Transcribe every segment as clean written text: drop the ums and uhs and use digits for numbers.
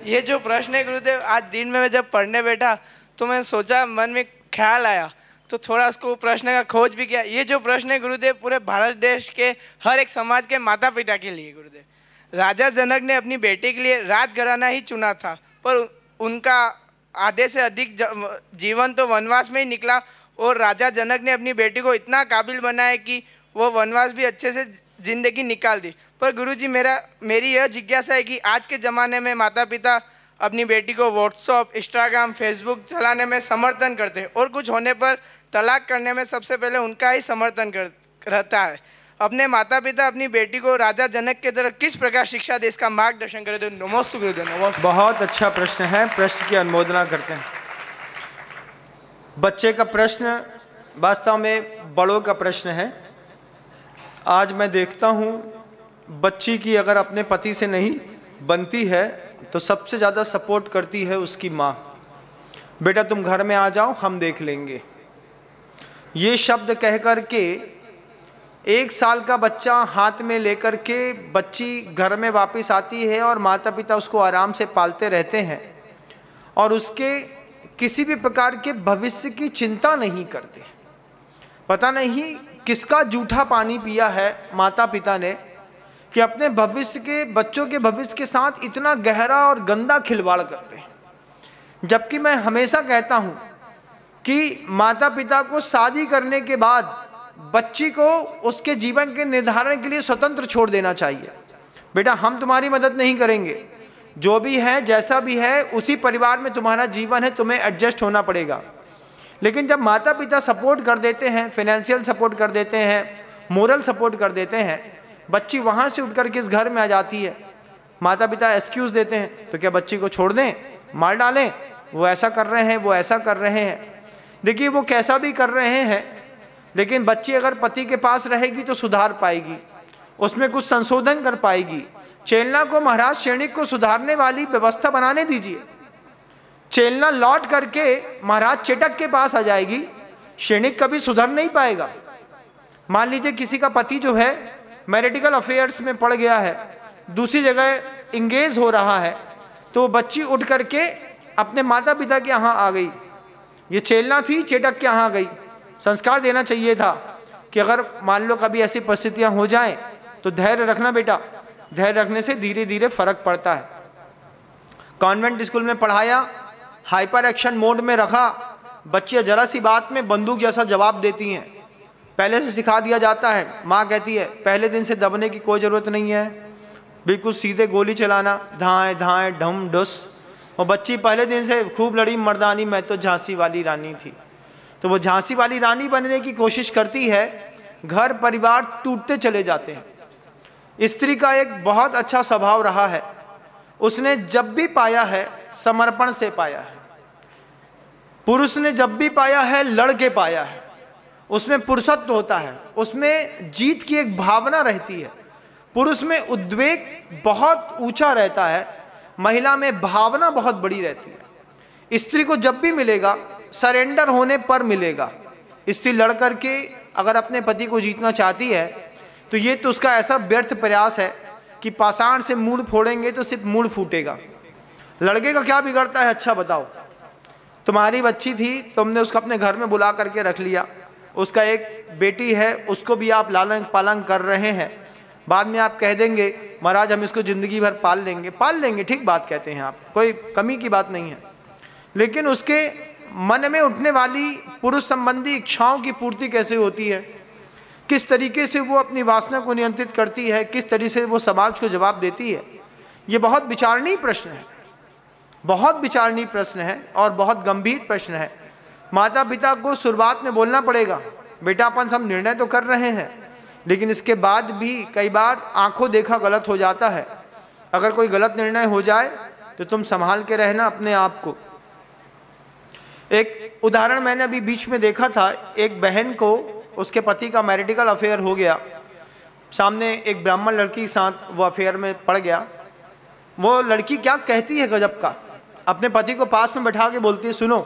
ये जो प्रश्न है गुरुदेव, आज दिन में मैं जब पढ़ने बैठा तो मैं सोचा, मन में ख्याल आया, तो थोड़ा उसको प्रश्न का खोज भी किया। ये जो प्रश्न है गुरुदेव, पूरे भारत देश के हर एक समाज के माता पिता के लिए गुरुदेव। राजा जनक ने अपनी बेटी के लिए राजघराना ही चुना था, पर उनका आधे से अधिक जीवन तो वनवास में ही निकला, और राजा जनक ने अपनी बेटी को इतना काबिल बनाया कि वो वनवास भी अच्छे से जिंदगी निकाल दी। पर गुरुजी, मेरी यह जिज्ञासा है कि आज के ज़माने में माता पिता अपनी बेटी को व्हाट्सअप, इंस्टाग्राम, फेसबुक चलाने में समर्थन करते हैं, और कुछ होने पर तलाक करने में सबसे पहले उनका ही समर्थन रहता है। अपने माता पिता अपनी बेटी को राजा जनक की तरह किस प्रकार शिक्षा दे, इसका मार्गदर्शन करें। तो नमोस्तु गुरुदेव। नमोस्तु। बहुत अच्छा प्रश्न है, प्रश्न की अनुमोदना करते हैं। बच्चे का प्रश्न वास्तव में बड़ों का प्रश्न है। आज मैं देखता हूँ, बच्ची की अगर अपने पति से नहीं बनती है तो सबसे ज़्यादा सपोर्ट करती है उसकी माँ। बेटा तुम घर में आ जाओ, हम देख लेंगे। ये शब्द कह कर के 1 साल का बच्चा हाथ में लेकर के बच्ची घर में वापस आती है, और माता पिता उसको आराम से पालते रहते हैं, और उसके किसी भी प्रकार के भविष्य की चिंता नहीं करते। पता नहीं किसका जूठा पानी पिया है माता पिता ने कि अपने भविष्य के, बच्चों के भविष्य के साथ इतना गहरा और गंदा खिलवाड़ करते हैं। जबकि मैं हमेशा कहता हूँ कि माता पिता को शादी करने के बाद बच्ची को उसके जीवन के निर्धारण के लिए स्वतंत्र छोड़ देना चाहिए। बेटा हम तुम्हारी मदद नहीं करेंगे, जो भी है जैसा भी है उसी परिवार में तुम्हारा जीवन है, तुम्हें एडजस्ट होना पड़ेगा। लेकिन जब माता पिता सपोर्ट कर देते हैं, फाइनेंशियल सपोर्ट कर देते हैं, मोरल सपोर्ट कर देते हैं, बच्ची वहाँ से उठकर के इस घर में आ जाती है। माता पिता एक्सक्यूज़ देते हैं, तो क्या बच्ची को छोड़ दें, मार डालें, वो ऐसा कर रहे हैं, वो ऐसा कर रहे हैं। देखिए वो कैसा भी कर रहे हैं, लेकिन बच्ची अगर पति के पास रहेगी तो सुधार पाएगी, उसमें कुछ संशोधन कर पाएगी। चेलना को महाराज क्षणिक को सुधारने वाली व्यवस्था बनाने दीजिए। चेलना लौट करके महाराज चेटक के पास आ जाएगी, क्षणिक कभी सुधर नहीं पाएगा। मान लीजिए किसी का पति जो है मैरिटिकल अफेयर्स में पड़ गया है, दूसरी जगह इंगेज हो रहा है, तो बच्ची उठ करके अपने माता पिता के यहाँ आ गई। ये चेलना थी, चेटक के यहाँ गई। संस्कार देना चाहिए था कि अगर मान लो कभी ऐसी परिस्थितियाँ हो जाएं तो धैर्य रखना बेटा, धैर्य रखने से धीरे धीरे फर्क पड़ता है। कॉन्वेंट स्कूल में पढ़ाया, हाइपर एक्शन मोड में रखा, बच्चियाँ जरा सी बात में बंदूक जैसा जवाब देती हैं। पहले से सिखा दिया जाता है, माँ कहती है पहले दिन से दबने की कोई ज़रूरत नहीं है, बिल्कुल सीधे गोली चलाना, धाएँ धाएँ ढम ढुस। और बच्ची पहले दिन से खूब लड़ी मर्दानी, मैं तो झांसी वाली रानी थी। तो वो झांसी वाली रानी बनने की कोशिश करती है, घर परिवार टूटते चले जाते हैं। स्त्री का एक बहुत अच्छा स्वभाव रहा है, उसने जब भी पाया है समर्पण से पाया है। पुरुष ने जब भी पाया है लड़ के पाया है, उसमें पुरुषत्व होता है, उसमें जीत की एक भावना रहती है। पुरुष में उद्वेग बहुत ऊंचा रहता है, महिला में भावना बहुत बड़ी रहती है। स्त्री को जब भी मिलेगा सरेंडर होने पर मिलेगा। स्त्री लड़ करके अगर अपने पति को जीतना चाहती है तो ये तो उसका ऐसा व्यर्थ प्रयास है कि पाषाण से मूड़ फोड़ेंगे तो सिर्फ मूड़ फूटेगा। लड़के का क्या बिगड़ता है, अच्छा बताओ। तुम्हारी बच्ची थी, तुमने उसको अपने घर में बुला करके रख लिया, उसका एक बेटी है, उसको भी आप लालन पालन कर रहे हैं। बाद में आप कह देंगे महाराज हम इसको ज़िंदगी भर पाल लेंगे, ठीक बात कहते हैं आप, कोई कमी की बात नहीं है। लेकिन उसके मन में उठने वाली पुरुष संबंधी इच्छाओं की पूर्ति कैसे होती है, किस तरीके से वो अपनी वासना को नियंत्रित करती है, किस तरीके से वो समाज को जवाब देती है, ये बहुत विचारणीय प्रश्न है, बहुत विचारणीय प्रश्न है और बहुत गंभीर प्रश्न है। माता पिता को शुरुआत में बोलना पड़ेगा, बेटा अपन सब निर्णय तो कर रहे हैं, लेकिन इसके बाद भी कई बार आंखों देखा गलत हो जाता है। अगर कोई गलत निर्णय हो जाए तो तुम संभाल के रहना अपने आप को। एक उदाहरण मैंने अभी बीच में देखा था, एक बहन को उसके पति का मैरिटिकल अफेयर हो गया, सामने एक ब्राह्मण लड़की के साथ वो अफेयर में पड़ गया। वो लड़की क्या कहती है गजब का, अपने पति को पास में बैठा के बोलती है सुनो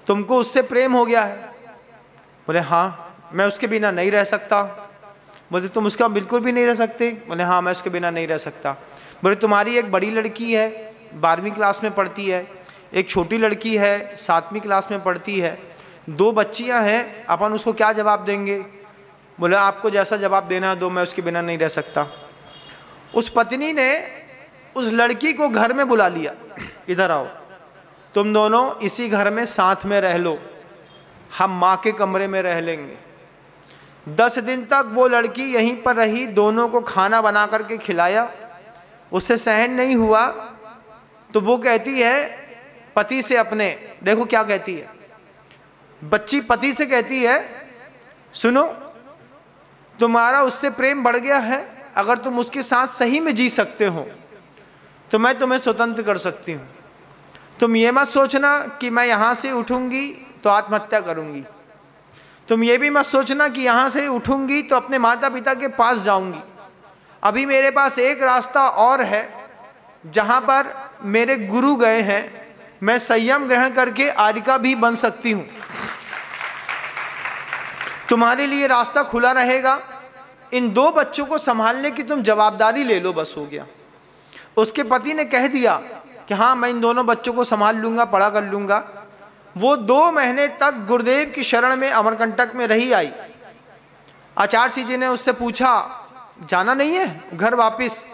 तुमको उससे प्रेम हो गया है। बोले हाँ मैं उसके बिना नहीं रह सकता। बोले तुम उसका बिल्कुल भी नहीं रह सकते। बोले हाँ मैं उसके बिना नहीं रह सकता। बोले तुम्हारी एक बड़ी लड़की है 12वीं क्लास में पढ़ती है, एक छोटी लड़की है 7वीं क्लास में पढ़ती है, 2 बच्चियां हैं, अपन उसको क्या जवाब देंगे? बोले आपको जैसा जवाब देना है दो, मैं उसके बिना नहीं रह सकता। उस पत्नी ने उस लड़की को घर में बुला लिया, इधर आओ, तुम दोनों इसी घर में साथ में रह लो, हम माँ के कमरे में रह लेंगे। 10 दिन तक वो लड़की यहीं पर रही, दोनों को खाना बना करके खिलाया, उससे सहन नहीं हुआ तो वो कहती है पति से अपने, देखो क्या कहती है, बच्ची पति से कहती है सुनो, तुम्हारा उससे प्रेम बढ़ गया है, अगर तुम उसके साथ सही में जी सकते हो तो मैं तुम्हें स्वतंत्र कर सकती हूँ। तुम ये मत सोचना कि मैं यहाँ से उठूँगी तो आत्महत्या करूँगी, तुम ये भी मत सोचना कि यहाँ से उठूँगी तो अपने माता पिता के पास जाऊँगी। अभी मेरे पास एक रास्ता और है जहाँ पर मेरे गुरु गए हैं, मैं संयम ग्रहण करके आर्यिका भी बन सकती हूँ, तुम्हारे लिए रास्ता खुला रहेगा। इन 2 बच्चों को संभालने की तुम जवाबदारी ले लो, बस हो गया। उसके पति ने कह दिया कि हाँ मैं इन दोनों बच्चों को संभाल लूँगा, पढ़ा कर लूँगा। वो 2 महीने तक गुरुदेव की शरण में अमरकंटक में रही आई। आचार्य जी ने उससे पूछा जाना नहीं है घर वापस?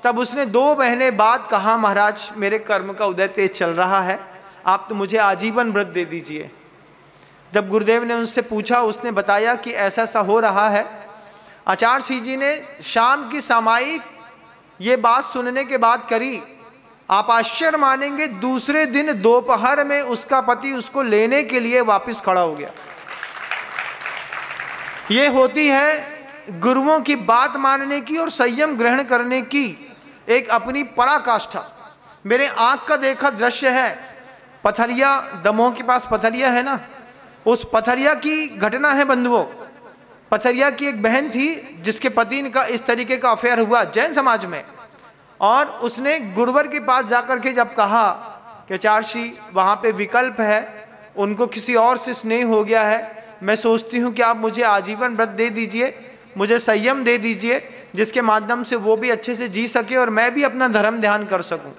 तब उसने 2 महीने बाद कहा महाराज मेरे कर्म का उदय तेज चल रहा है, आप तो मुझे आजीवन व्रत दे दीजिए। जब गुरुदेव ने उनसे पूछा, उसने बताया कि ऐसा ऐसा हो रहा है। आचार्य जी ने शाम की सामायिक ये बात सुनने के बाद करी, आप आश्चर्य मानेंगे, दूसरे दिन दोपहर में उसका पति उसको लेने के लिए वापस खड़ा हो गया। ये होती है गुरुओं की बात मानने की और संयम ग्रहण करने की एक अपनी पराकाष्ठा। मेरे आंख का देखा दृश्य है, पथरिया, दमोह के पास पथरिया है ना, उस पथरिया की घटना है बंधुओं। पथरिया की एक बहन थी जिसके पति का इस तरीके का अफेयर हुआ जैन समाज में, और उसने गुरुवर के पास जाकर के जब कहा कि आचार्य वहाँ पे विकल्प है, उनको किसी और से स्नेह हो गया है, मैं सोचती हूँ कि आप मुझे आजीवन व्रत दे दीजिए, मुझे संयम दे दीजिए, जिसके माध्यम से वो भी अच्छे से जी सके और मैं भी अपना धर्म ध्यान कर सकूँ।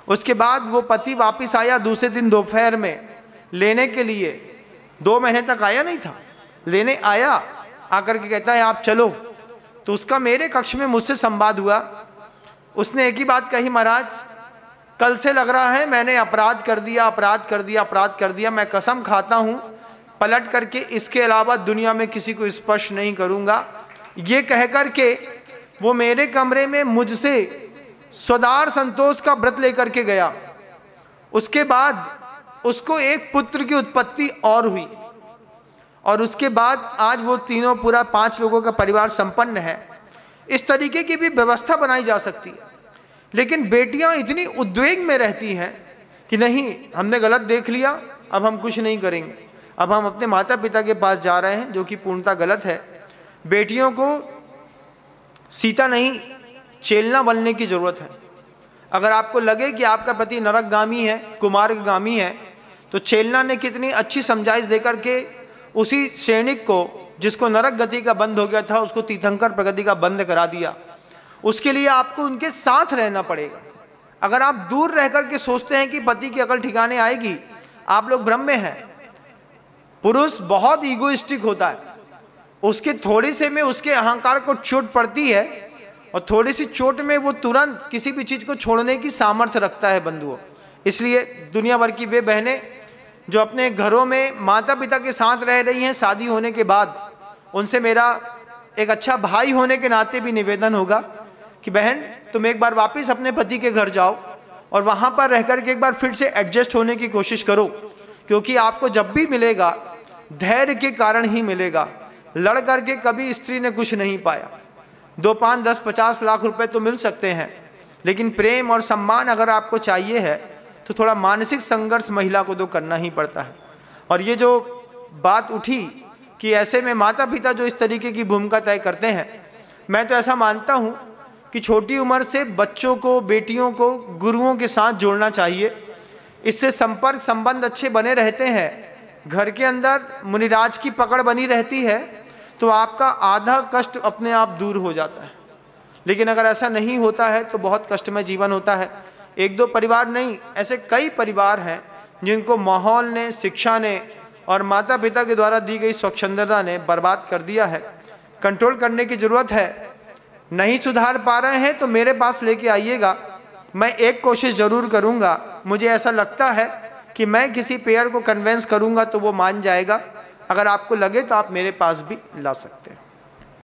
उसके बाद वो पति वापस आया दूसरे दिन दोपहर में लेने के लिए, 2 महीने तक आया नहीं था, लेने आया, आकर के कहता है आप चलो। तो उसका मेरे कक्ष में मुझसे संवाद हुआ। उसने एक ही बात कही, महाराज कल से लग रहा है मैंने अपराध कर दिया, अपराध कर दिया, अपराध कर दिया, मैं कसम खाता हूँ पलट करके इसके अलावा दुनिया में किसी को स्पर्श नहीं करूँगा। ये कह कर के वो मेरे कमरे में मुझसे स्वदार संतोष का व्रत लेकर के गया। उसके बाद उसको एक पुत्र की उत्पत्ति और हुई, और उसके बाद आज वो तीनों पूरा 5 लोगों का परिवार संपन्न है। इस तरीके की भी व्यवस्था बनाई जा सकती है, लेकिन बेटियां इतनी उद्वेग में रहती हैं कि नहीं हमने गलत देख लिया, अब हम कुछ नहीं करेंगे, अब हम अपने माता पिता के पास जा रहे हैं, जो कि पूर्णतः गलत है। बेटियों को सीता नहीं चेलना बनने की जरूरत है। अगर आपको लगे कि आपका पति नरकगामी है, कुमार्गगामी है, तो चेलना ने कितनी अच्छी समझाइश देकर के उसी सैनिक को जिसको नरक गति का बंद हो गया था, उसको तीर्थंकर प्रगति का बंद करा दिया। उसके लिए आपको उनके साथ रहना पड़ेगा। अगर आप दूर रह करके सोचते हैं कि पति की अकल ठिकाने आएगी, आप लोग भ्रम में हैं। पुरुष बहुत ईगोइस्टिक होता है, उसके थोड़ी से में उसके अहंकार को चोट पड़ती है, और थोड़ी सी चोट में वो तुरंत किसी भी चीज़ को छोड़ने की सामर्थ्य रखता है बंधुओं। इसलिए दुनिया भर की वे बहनें जो अपने घरों में माता पिता के साथ रह रही हैं शादी होने के बाद, उनसे मेरा एक अच्छा भाई होने के नाते भी निवेदन होगा कि बहन तुम एक बार वापस अपने पति के घर जाओ और वहाँ पर रह कर के एक बार फिर से एडजस्ट होने की कोशिश करो, क्योंकि आपको जब भी मिलेगा धैर्य के कारण ही मिलेगा। लड़ करके कभी स्त्री ने कुछ नहीं पाया। 2, 5, 10, 50 लाख रुपए तो मिल सकते हैं, लेकिन प्रेम और सम्मान अगर आपको चाहिए है तो थोड़ा मानसिक संघर्ष महिला को तो करना ही पड़ता है। और ये जो बात उठी कि ऐसे में माता पिता जो इस तरीके की भूमिका तय करते हैं, मैं तो ऐसा मानता हूँ कि छोटी उम्र से बच्चों को, बेटियों को गुरुओं के साथ जोड़ना चाहिए। इससे संपर्क संबंध अच्छे बने रहते हैं, घर के अंदर मुनिराज की पकड़ बनी रहती है, तो आपका आधा कष्ट अपने आप दूर हो जाता है। लेकिन अगर ऐसा नहीं होता है तो बहुत कष्टमय जीवन होता है। एक दो परिवार नहीं, ऐसे कई परिवार हैं जिनको माहौल ने, शिक्षा ने और माता पिता के द्वारा दी गई स्वच्छंदता ने बर्बाद कर दिया है। कंट्रोल करने की ज़रूरत है। नहीं सुधार पा रहे हैं तो मेरे पास लेके आइएगा, मैं एक कोशिश ज़रूर करूँगा। मुझे ऐसा लगता है कि मैं किसी पेयर को कन्वेंस करूँगा तो वो मान जाएगा। अगर आपको लगे तो आप मेरे पास भी ला सकते हैं।